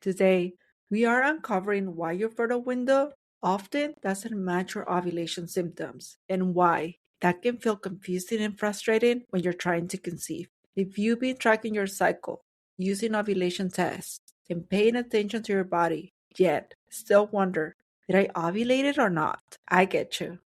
Today, we are uncovering why your fertile window often doesn't match your ovulation symptoms and why that can feel confusing and frustrating when you're trying to conceive. If you've been tracking your cycle, using ovulation tests, and paying attention to your body, yet still wonder, did I ovulate it or not? I get you.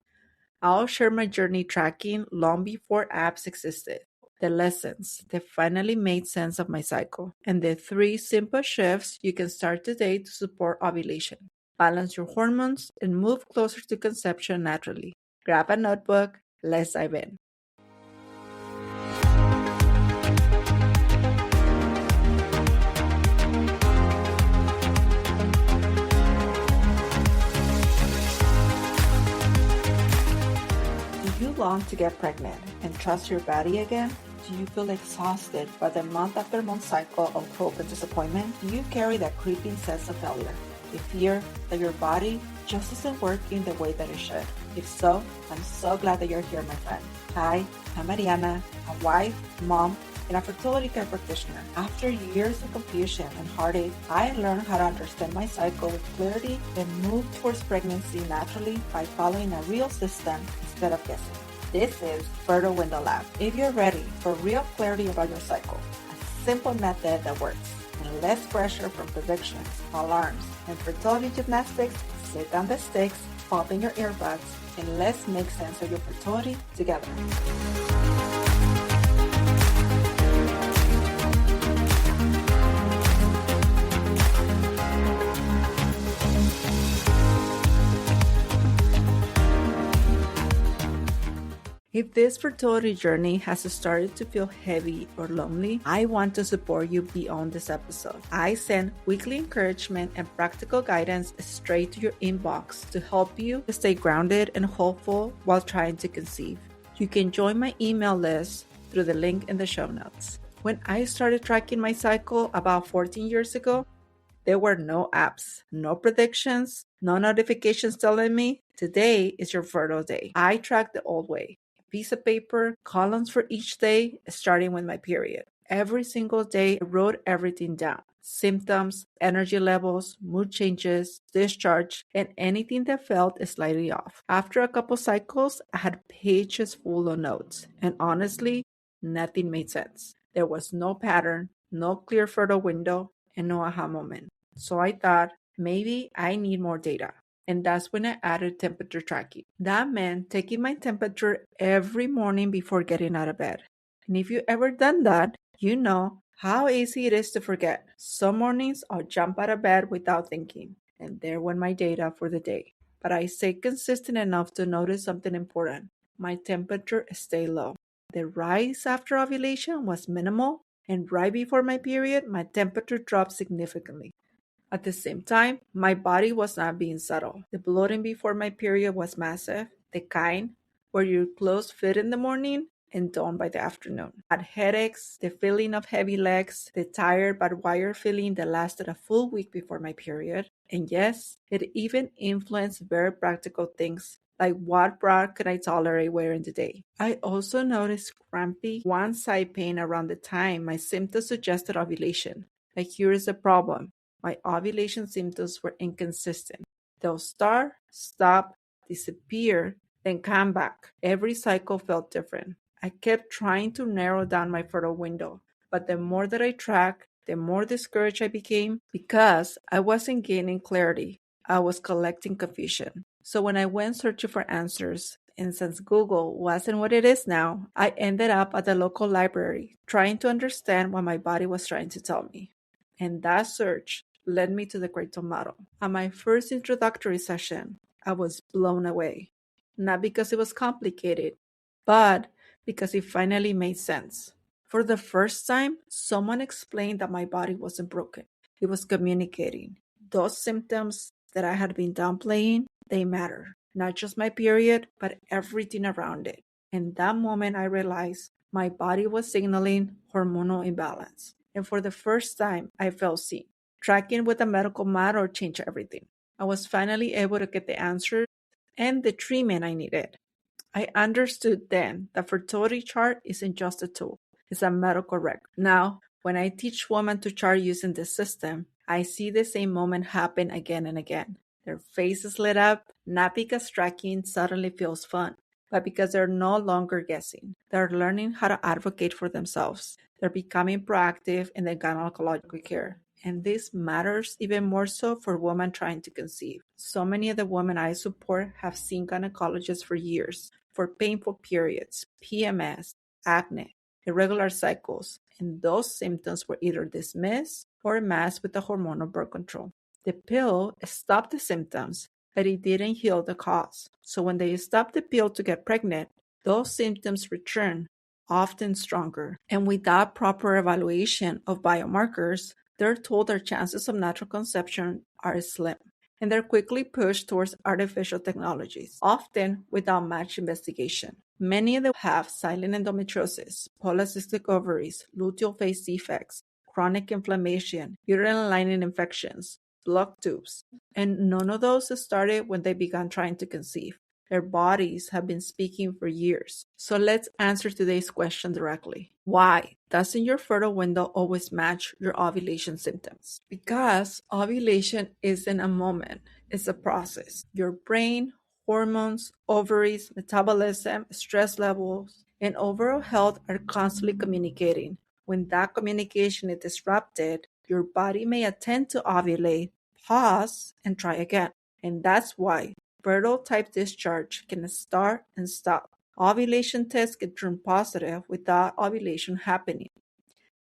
I'll share my journey tracking long before apps existed, the lessons that finally made sense of my cycle, and the three simple shifts you can start today to support ovulation. Balance your hormones and move closer to conception naturally. Grab a notebook, let's dive in. Do you long to get pregnant and trust your body again? Do you feel exhausted by the month after month cycle of hope and disappointment? Do you carry that creeping sense of failure? The fear that your body just isn't working the way that it should? If so, I'm so glad that you're here, my friend. Hi, I'm Mariana, a wife, mom, and a fertility care practitioner. After years of confusion and heartache, I learned how to understand my cycle with clarity and move towards pregnancy naturally by following a real system instead of guessing. This is Fertile Window Lab. If you're ready for real clarity about your cycle, a simple method that works, and less pressure from predictions, alarms, and fertility gymnastics, sit down the sticks, pop in your earbuds, and let's make sense of your fertility together. If this fertility journey has started to feel heavy or lonely, I want to support you beyond this episode. I send weekly encouragement and practical guidance straight to your inbox to help you stay grounded and hopeful while trying to conceive. You can join my email list through the link in the show notes. When I started tracking my cycle about 14 years ago, there were no apps, no predictions, no notifications telling me today is your fertile day. I tracked the old way. Piece of paper, columns for each day, starting with my period. Every single day, I wrote everything down. Symptoms, energy levels, mood changes, discharge, and anything that felt slightly off. After a couple cycles, I had pages full of notes. And honestly, nothing made sense. There was no pattern, no clear fertile window, and no aha moment. So I thought, maybe I need more data. And that's when I added temperature tracking. That meant taking my temperature every morning before getting out of bed. And if you ever done that, you know how easy it is to forget. Some mornings I'll jump out of bed without thinking, and there went my data for the day. But I stayed consistent enough to notice something important. My temperature stayed low. The rise after ovulation was minimal, and right before my period, my temperature dropped significantly. At the same time, my body was not being subtle. The bloating before my period was massive, the kind where your clothes fit in the morning and don't by the afternoon. I had headaches, the feeling of heavy legs, the tired but wired feeling that lasted a full week before my period. And yes, it even influenced very practical things like what bra could I tolerate wearing today. I also noticed crampy one-side pain around the time my symptoms suggested ovulation. Like here is the problem. My ovulation symptoms were inconsistent. They'll start, stop, disappear, then come back. Every cycle felt different. I kept trying to narrow down my fertile window, but the more that I tracked, the more discouraged I became because I wasn't gaining clarity. I was collecting confusion. So when I went searching for answers, and since Google wasn't what it is now, I ended up at the local library trying to understand what my body was trying to tell me. And that search led me to the Creighton model. At my first introductory session, I was blown away. Not because it was complicated, but because it finally made sense. For the first time, someone explained that my body wasn't broken. It was communicating. Those symptoms that I had been downplaying, they matter. Not just my period, but everything around it. In that moment, I realized my body was signaling hormonal imbalance. And for the first time, I felt seen. Tracking with a medical model changed everything. I was finally able to get the answers and the treatment I needed. I understood then that fertility chart isn't just a tool, it's a medical record. Now, when I teach women to chart using this system, I see the same moment happen again and again. Their faces lit up, not because tracking suddenly feels fun, but because they're no longer guessing. They're learning how to advocate for themselves. They're becoming proactive in their gynecological care. And this matters even more so for women trying to conceive. So many of the women I support have seen gynecologists for years for painful periods, PMS, acne, irregular cycles, and those symptoms were either dismissed or masked with the hormonal birth control. The pill stopped the symptoms, but it didn't heal the cause. So when they stopped the pill to get pregnant, those symptoms return, often stronger. And without proper evaluation of biomarkers, they're told their chances of natural conception are slim. And they're quickly pushed towards artificial technologies, often without much investigation. Many of them have silent endometriosis, polycystic ovaries, luteal phase defects, chronic inflammation, uterine lining infections, blocked tubes, and none of those started when they began trying to conceive. Their bodies have been speaking for years. So let's answer today's question directly. Why doesn't your fertile window always match your ovulation symptoms? Because ovulation isn't a moment, it's a process. Your brain, hormones, ovaries, metabolism, stress levels, and overall health are constantly communicating. When that communication is disrupted, your body may attempt to ovulate, pause, and try again. And that's why fertile type discharge can start and stop. Ovulation tests can turn positive without ovulation happening.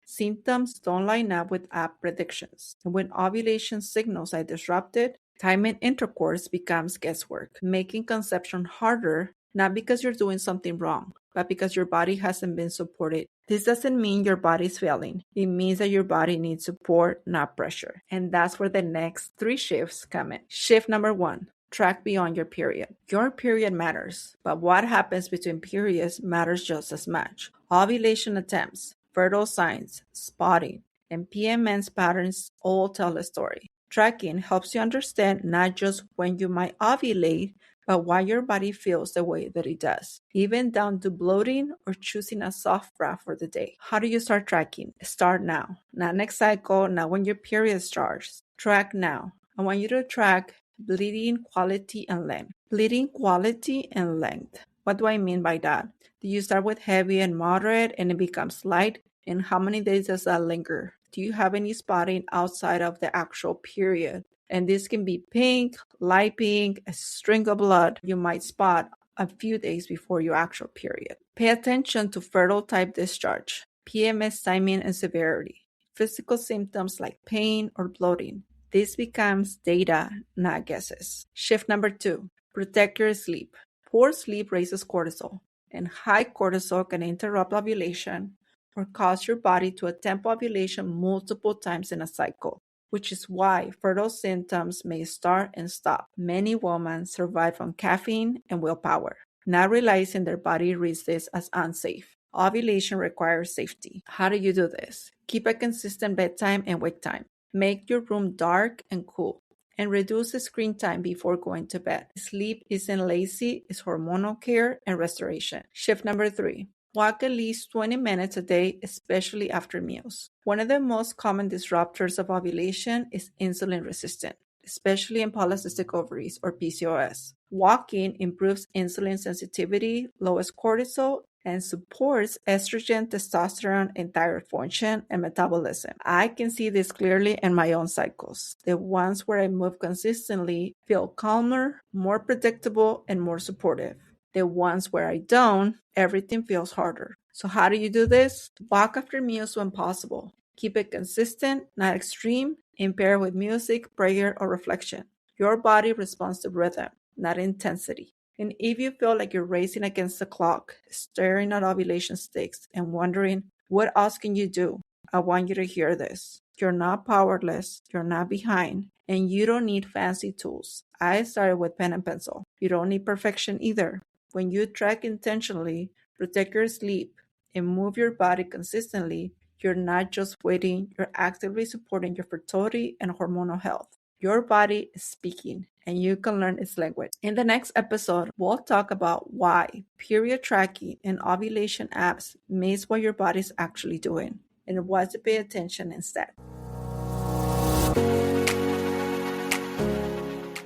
Symptoms don't line up with app predictions. And when ovulation signals are disrupted, timing intercourse becomes guesswork, making conception harder, not because you're doing something wrong, but because your body hasn't been supported. This doesn't mean your body's failing. It means that your body needs support, not pressure. And that's where the next 3 shifts come in. Shift number 1. Track beyond your period. Your period matters, but what happens between periods matters just as much. Ovulation attempts, fertile signs, spotting, and PMS patterns all tell a story. Tracking helps you understand not just when you might ovulate, but why your body feels the way that it does, even down to bloating or choosing a soft bra for the day. How do you start tracking? Start now. Not next cycle, not when your period starts. Track now. I want you to track bleeding quality and length. Bleeding quality and length. What do I mean by that? Do you start with heavy and moderate and it becomes light? And how many days does that linger? Do you have any spotting outside of the actual period? And this can be pink, light pink, a string of blood. You might spot a few days before your actual period. Pay attention to fertile type discharge, PMS timing and severity, physical symptoms like pain or bloating. This becomes data, not guesses. Shift number 2, protect your sleep. Poor sleep raises cortisol, and high cortisol can interrupt ovulation or cause your body to attempt ovulation multiple times in a cycle, which is why fertile symptoms may start and stop. Many women survive on caffeine and willpower, not realizing their body reads this as unsafe. Ovulation requires safety. How do you do this? Keep a consistent bedtime and wake time. Make your room dark and cool, and reduce the screen time before going to bed. Sleep isn't lazy, it's hormonal care and restoration. Shift number 3. Walk at least 20 minutes a day, especially after meals. One of the most common disruptors of ovulation is insulin resistance, especially in polycystic ovaries or PCOS. Walking improves insulin sensitivity, lowers cortisol, and supports estrogen, testosterone, and thyroid function and metabolism. I can see this clearly in my own cycles. The ones where I move consistently feel calmer, more predictable, and more supportive. The ones where I don't, everything feels harder. So how do you do this? Walk after meals when possible. Keep it consistent, not extreme, and pair it with music, prayer, or reflection. Your body responds to rhythm, not intensity. And if you feel like you're racing against the clock, staring at ovulation sticks and wondering, what else can you do? I want you to hear this. You're not powerless, you're not behind, and you don't need fancy tools. I started with pen and pencil. You don't need perfection either. When you track intentionally, protect your sleep, and move your body consistently, you're not just waiting, you're actively supporting your fertility and hormonal health. Your body is speaking, and you can learn its language. In the next episode, we'll talk about why period tracking and ovulation apps miss what your body's actually doing and what to pay attention instead.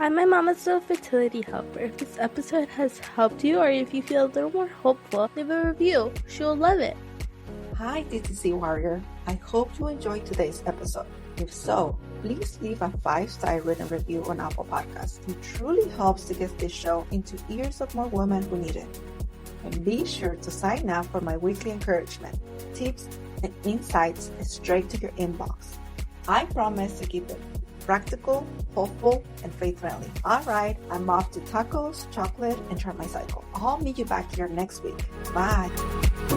I'm my mama's little fertility helper. If this episode has helped you, or if you feel a little more hopeful, leave a review. She'll love it. Hi, DTC Warrior. I hope you enjoyed today's episode. If so, please leave a 5-star written review on Apple Podcasts. It truly helps to get this show into ears of more women who need it. And be sure to sign up for my weekly encouragement, tips, and insights straight to your inbox. I promise to keep it practical, hopeful, and faith-friendly. All right, I'm off to tacos, chocolate, and try my cycle. I'll meet you back here next week. Bye.